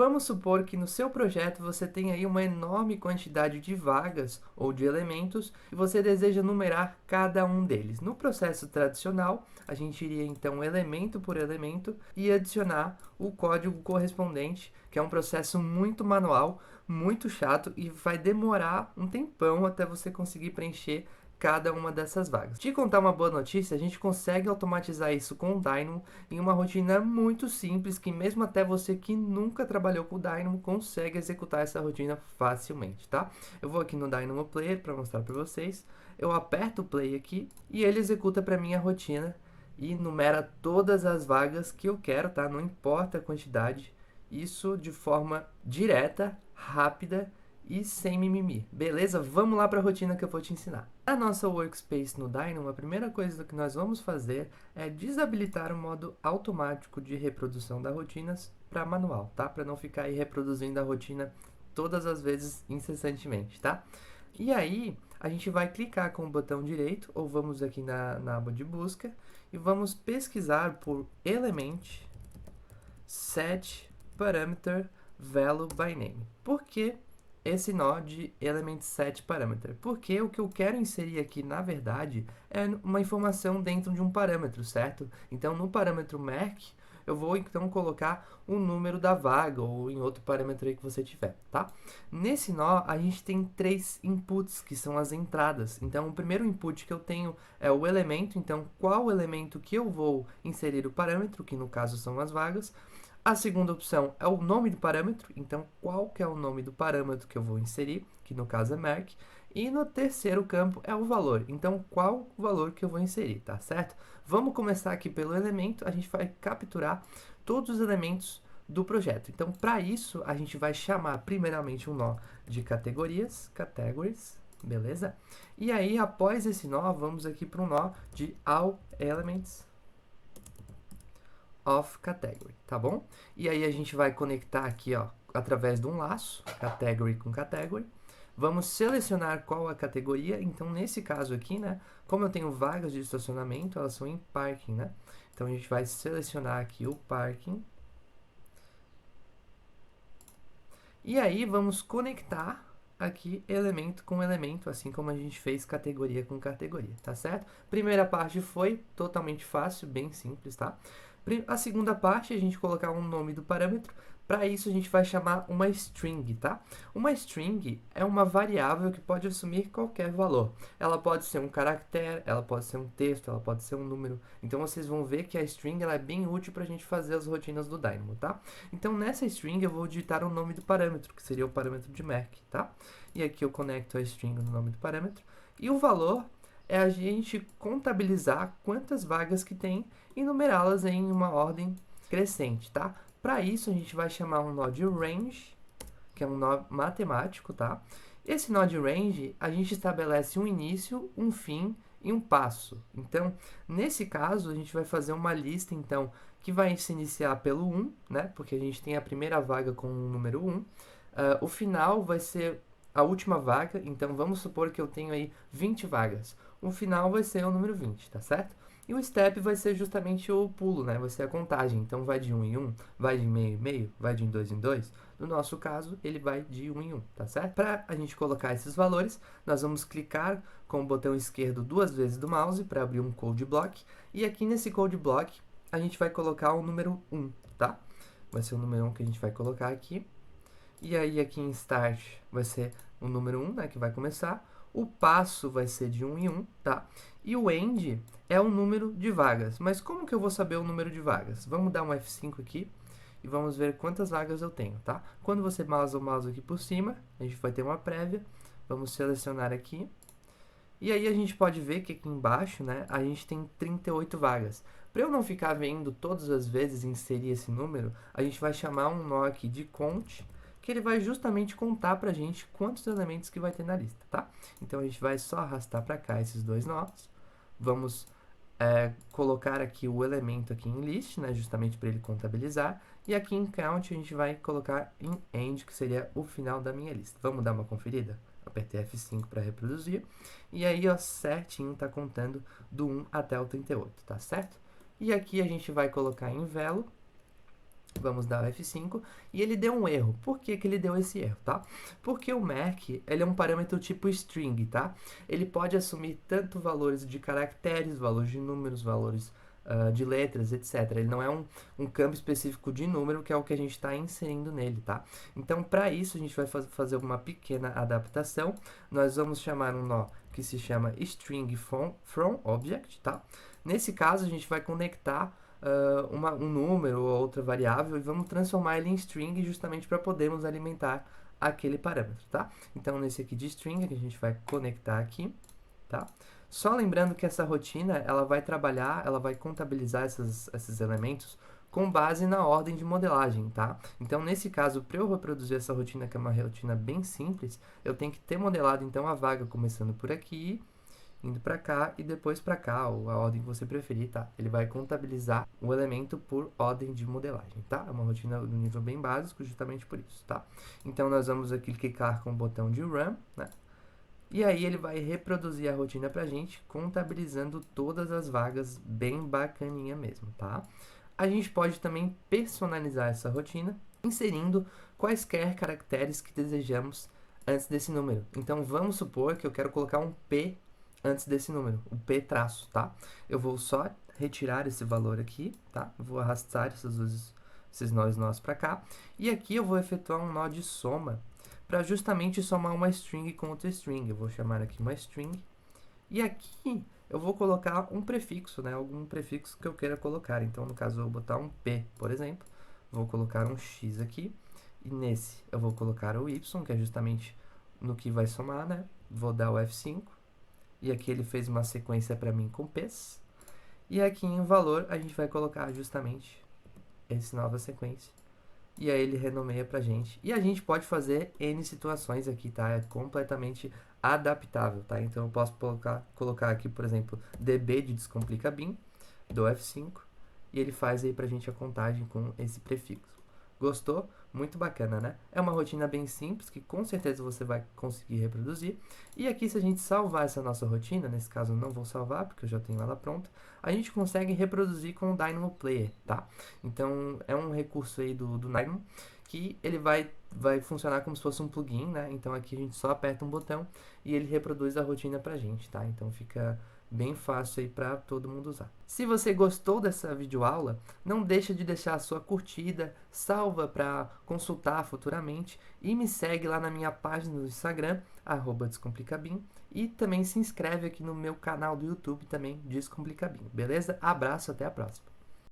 Vamos supor que no seu projeto você tem aí uma enorme quantidade de vagas ou de elementos e você deseja numerar cada um deles. No processo tradicional, a gente iria então elemento por elemento e adicionar o código correspondente, que é um processo muito manual, muito chato e vai demorar um tempão até você conseguir preencher cada uma dessas vagas. Te contar uma boa notícia, a gente consegue automatizar isso com o Dynamo em uma rotina muito simples, que mesmo até você que nunca trabalhou com o Dynamo consegue executar essa rotina facilmente, tá? Eu vou aqui no Dynamo Player para mostrar para vocês. Eu aperto o play aqui e ele executa para mim a rotina e numera todas as vagas que eu quero, tá? Não importa a quantidade, isso de forma direta, rápida e sem mimimi. Beleza? Vamos lá para a rotina que eu vou te ensinar. Na nossa workspace no Dynamo, a primeira coisa que nós vamos fazer é desabilitar o modo automático de reprodução das rotinas para manual, tá? Para não ficar aí reproduzindo a rotina todas as vezes incessantemente, tá? E aí, a gente vai clicar com o botão direito, ou vamos aqui na aba de busca, e vamos pesquisar por element set parameter value by name. Por que esse nó de element set parameter? Porque o que eu quero inserir aqui, na verdade, é uma informação dentro de um parâmetro, certo? Então, no parâmetro merc, eu vou então colocar o número da vaga ou em outro parâmetro aí que você tiver, tá? Nesse nó, a gente tem 3 inputs, que são as entradas. Então, o primeiro input que eu tenho é o elemento, então qual elemento que eu vou inserir o parâmetro, que no caso são as vagas. A segunda opção é o nome do parâmetro, então qual que é o nome do parâmetro que eu vou inserir, que no caso é merc. E no terceiro campo é o valor, então qual o valor que eu vou inserir, tá certo? Vamos começar aqui pelo elemento, a gente vai capturar todos os elementos do projeto. Então, para isso, a gente vai chamar primeiramente um nó de categorias, categories, beleza? E aí, após esse nó, vamos aqui para um nó de all elements of category, tá bom? E aí a gente vai conectar aqui, ó, através de um laço, category com category. Vamos selecionar qual a categoria. Então, nesse caso aqui, né, como eu tenho vagas de estacionamento, elas são em parking, né? Então, a gente vai selecionar aqui o parking. E aí, vamos conectar aqui elemento com elemento, assim como a gente fez categoria com categoria, tá certo? Primeira parte foi totalmente fácil, bem simples, tá? A segunda parte, a gente colocar um nome do parâmetro. Para isso, a gente vai chamar uma string, tá? Uma string é uma variável que pode assumir qualquer valor. Ela pode ser um caractere, ela pode ser um texto, ela pode ser um número. Então, vocês vão ver que a string ela é bem útil para a gente fazer as rotinas do Dynamo, tá? Então, nessa string, eu vou digitar o nome do parâmetro, que seria o parâmetro de merc, tá? E aqui eu conecto a string no nome do parâmetro. E o valor é a gente contabilizar quantas vagas que tem e numerá-las em uma ordem crescente, tá? Para isso, a gente vai chamar um nó de range, que é um nó matemático, tá? Esse nó de range, a gente estabelece um início, um fim e um passo. Então, nesse caso, a gente vai fazer uma lista, então, que vai se iniciar pelo 1, né? Porque a gente tem a primeira vaga com o número 1. O final vai ser a última vaga, então vamos supor que eu tenho aí 20 vagas. O final vai ser o número 20, tá certo? E o step vai ser justamente o pulo, né? Vai ser a contagem. Então, vai de 1 em 1, vai de meio em meio, vai de 2 em 2. No nosso caso, ele vai de 1 em 1, tá certo? Para a gente colocar esses valores, nós vamos clicar com o botão esquerdo 2 vezes do mouse para abrir um code block. E aqui nesse code block, a gente vai colocar o número 1, tá? Vai ser o número 1 que a gente vai colocar aqui. E aí, aqui em Start, vai ser o número 1, né, que vai começar. O passo vai ser de 1 em 1, tá? E o end é o número de vagas. Mas como que eu vou saber o número de vagas? Vamos dar um F5 aqui e vamos ver quantas vagas eu tenho, tá? Quando você passa o mouse aqui por cima, a gente vai ter uma prévia. Vamos selecionar aqui. E aí a gente pode ver que aqui embaixo, né, a gente tem 38 vagas. Para eu não ficar vendo todas as vezes inserir esse número, a gente vai chamar um nó aqui de count, que ele vai justamente contar pra gente quantos elementos que vai ter na lista, tá? Então, a gente vai só arrastar para cá esses dois nós. Vamos colocar aqui o elemento aqui em list, né, justamente para ele contabilizar. E aqui em count a gente vai colocar em end, que seria o final da minha lista. Vamos dar uma conferida? Apertei F5 para reproduzir. E aí, ó, certinho tá contando do 1 até o 38, tá certo? E aqui a gente vai colocar em velo. Vamos dar o F5 e ele deu um erro. Por que que ele deu esse erro, tá? Porque o Merk, ele é um parâmetro tipo string, tá? Ele pode assumir tanto valores de caracteres, valores de números, valores de letras, etc. Ele não é um campo específico de número, que é o que a gente está inserindo nele, tá? Então, para isso, a gente vai fazer uma pequena adaptação. Nós vamos chamar um nó que se chama string from object, tá? Nesse caso, a gente vai conectar um número ou outra variável e vamos transformar ele em string justamente para podermos alimentar aquele parâmetro, tá? Então, nesse aqui de string, que a gente vai conectar aqui, tá? Só lembrando que essa rotina, ela vai trabalhar, ela vai contabilizar esses elementos com base na ordem de modelagem, tá? Então, nesse caso, para eu reproduzir essa rotina, que é uma rotina bem simples, eu tenho que ter modelado, então, a vaga começando por aqui, indo para cá e depois para cá, ou a ordem que você preferir, tá? Ele vai contabilizar o elemento por ordem de modelagem, tá? É uma rotina do nível bem básico, justamente por isso, tá? Então, nós vamos aqui clicar com o botão de Run, né? E aí ele vai reproduzir a rotina pra gente, contabilizando todas as vagas, bem bacaninha mesmo, tá? A gente pode também personalizar essa rotina, inserindo quaisquer caracteres que desejamos antes desse número. Então, vamos supor que eu quero colocar um P antes desse número, o P traço, tá? Eu vou só retirar esse valor aqui, tá? Vou arrastar esses nós para cá. E aqui eu vou efetuar um nó de soma, para justamente somar uma string com outra string. Eu vou chamar aqui uma string, e aqui eu vou colocar um prefixo, né? Algum prefixo que eu queira colocar. Então, no caso, eu vou botar um P, por exemplo. Vou colocar um X aqui, e nesse eu vou colocar o Y, que é justamente no que vai somar, né? Vou dar o F5, e aqui ele fez uma sequência para mim com P's. E aqui em valor a gente vai colocar justamente essa nova sequência. E aí ele renomeia pra gente. E a gente pode fazer N situações aqui, tá? É completamente adaptável, tá? Então eu posso colocar aqui, por exemplo, db de descomplica bin, do F5, e ele faz aí pra gente a contagem com esse prefixo. Gostou? Muito bacana, né? É uma rotina bem simples, que com certeza você vai conseguir reproduzir. E aqui, se a gente salvar essa nossa rotina, nesse caso eu não vou salvar, porque eu já tenho ela pronta, a gente consegue reproduzir com o Dynamo Player, tá? Então, é um recurso aí do Dynamo, que ele vai funcionar como se fosse um plugin, né? Então, aqui a gente só aperta um botão e ele reproduz a rotina pra gente, tá? Então, fica bem fácil aí para todo mundo usar. Se você gostou dessa videoaula, não deixa de deixar a sua curtida, salva para consultar futuramente e me segue lá na minha página do Instagram, @descomplicabim, e também se inscreve aqui no meu canal do YouTube também, Descomplicabim, beleza? Abraço, até a próxima!